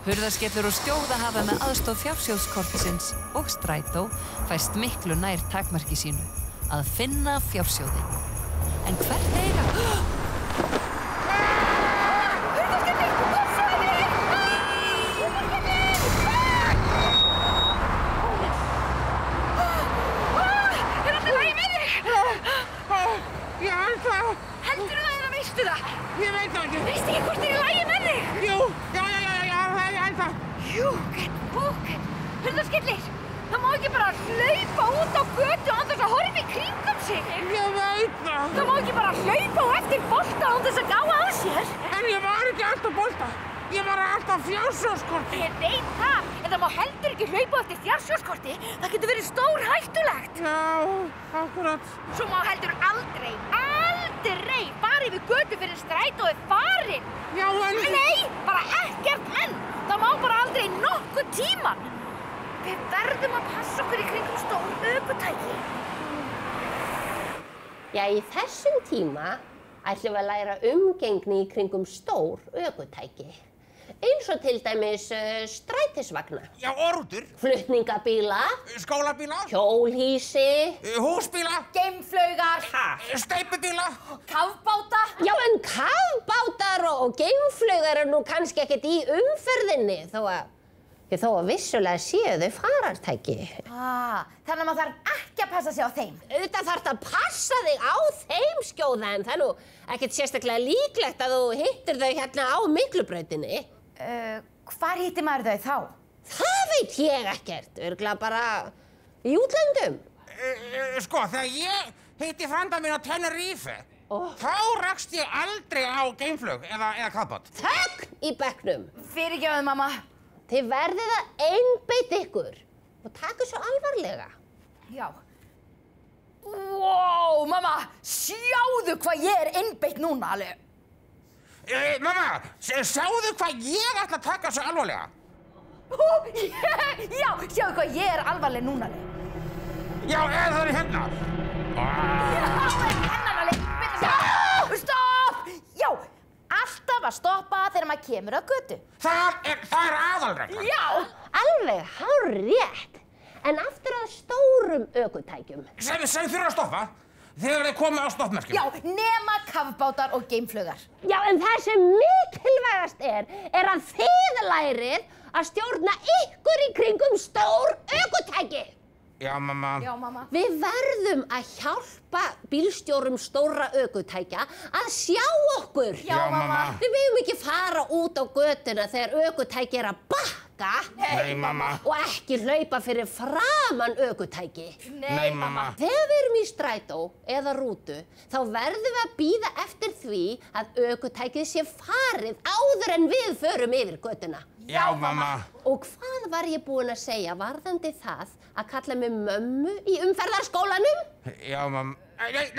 Hurðarskellur og skjóða hafa með aðstoð fjársjóðskortsins og strætó fæst miklu nær takmarki sínu, að finna fjársjóðinn. En hvert eiga? Hurðarskellir, passaðu þig! Hurðarskellir! Er allt í lagi með þig? Ég held það. Heldurðu það eða veistu það? Ég veit það ekki. Veistu ekki hvort er í lagi með þig? Jú, já, ég held það. Júkett, búkett. Hurðarskellir, það má ekki bara hlaupa út á götu án þess að horfa í kringum sig. Ég veit það. Það má ekki bara hlaupa á eftir bolta án þess að gá að sér. En ég var ekki alltaf bolta. Ég var alltaf fjársjóðskorti. Ég veit það, en það má heldur ekki hlaupa á eftir fjársjóðskorti. Það getur verið stór hættulegt. Já, akkurat. Svo má heldur aldrei fara yfir götu fyrir strætó er farin. Já, en... Nei, bara ekkert enn. Það má bara aldrei nokkuð tíman. Við verðum að passa okkur í kringum stór ökutæki. Já, í þessum tíma ætlum við að læra umgengni í kringum stór ökutæki. Eins og til dæmis strætisvagna. Já, orrútur. Flutningabíla. Skólabíla. Hjólhýsi. Húsbíla. Geimflaugar. Steypubíla. Kafbáta. Já, en kafbátar og geimflaugar eru nú kannski ekkert í umferðinni, þó að vissulega séu þau farartæki. Þannig að maður þarf ekki að passa sig á þeim. Auðvitað þarft að passa þig á þeim, skjóða, en það er nú ekkert sérstaklega líklegt að þú hittir þau hérna á Miklubrautinni. Hvar hittir maður þau þá? Það veit ég ekkert, örugglega bara í útlöndum. Sko, þegar ég hitti frænda mín á Tenerife, þá rakst ég aldrei á geimflaug eða kafbát. Þögn í bekknum. Fyrirgefðu, mamma. Þið verðið að einbeita ykkur og taka svo alvarlega. Já. Wow, mamma, sjáðu hvað ég er einbeitt núna, alveg. Mamma, sjáðu hvað ég ætla að taka svo alvarlega. Já, sjáðu hvað ég er alvarleg núna, alveg. Já, eða það er hérna. Hennan alveg. Stopp! Já, alltaf að stoppa þegar maður kemur að götu. Það er aðalreglan. Já. Alveg hárrétt. En aftur að stórum ökutækjum. Sem þurfa að stoppa þegar þeir koma á stoppmerkjum. Já, nema kafbátar og geimflaugar. Já, en það sem mikilvægast er að þið lærið að stjórna ykkur í kringum stór ökutæki. Já, mamma. Já, mamma. Við verðum að hjálpa bílstjórum stórra ökutækja að sjá okkur. Já, mamma. Við megum ekki fara út á götuna þegar ökutæki er að bakka. Nei, mamma. Og ekki hlaupa fyrir framan ökutæki. Nei, mamma. Þegar við erum í strætó eða rútu, þá verðum við að bíða eftir því að ökutækið sé farið áður en við förum yfir götuna. Já, mamma. Og hvað var ég búin að segja varðandi það að kalla mig mömmu í umferðarskólanum? Já, mamma.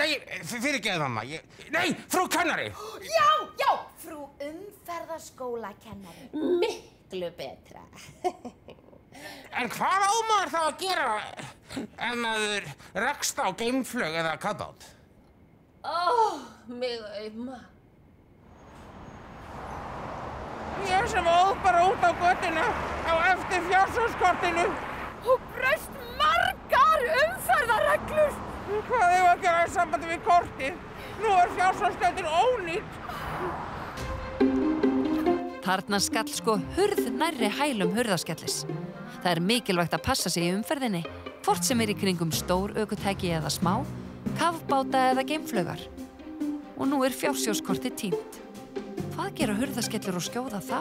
Nei, fyrirgeðu, mamma. Nei, frú kennari. Já, frú umferðarskólakennari. Miklu betra. En hvað á maður þá að gera ef maður rekst á geimflaug eða kafbát? Mig auma. Ég sem óð bara út á götuna á eftir fjársjóðskortinu. Og braust margar umferðarreglur. Hvað hefur að gera í sambandi við kortið? Nú er fjársjóðskortin ónýtt. Þarna skall sko hurð nærri hælum hurðarskellis. Það er mikilvægt að passa sig í umferðinni, hvort sem er í kringum stór ökutæki eða smá, kafbáta eða geimflaugar. Og nú er fjársjóðskortið týnt. Hvað gera hurðaskellur og skjóða þá?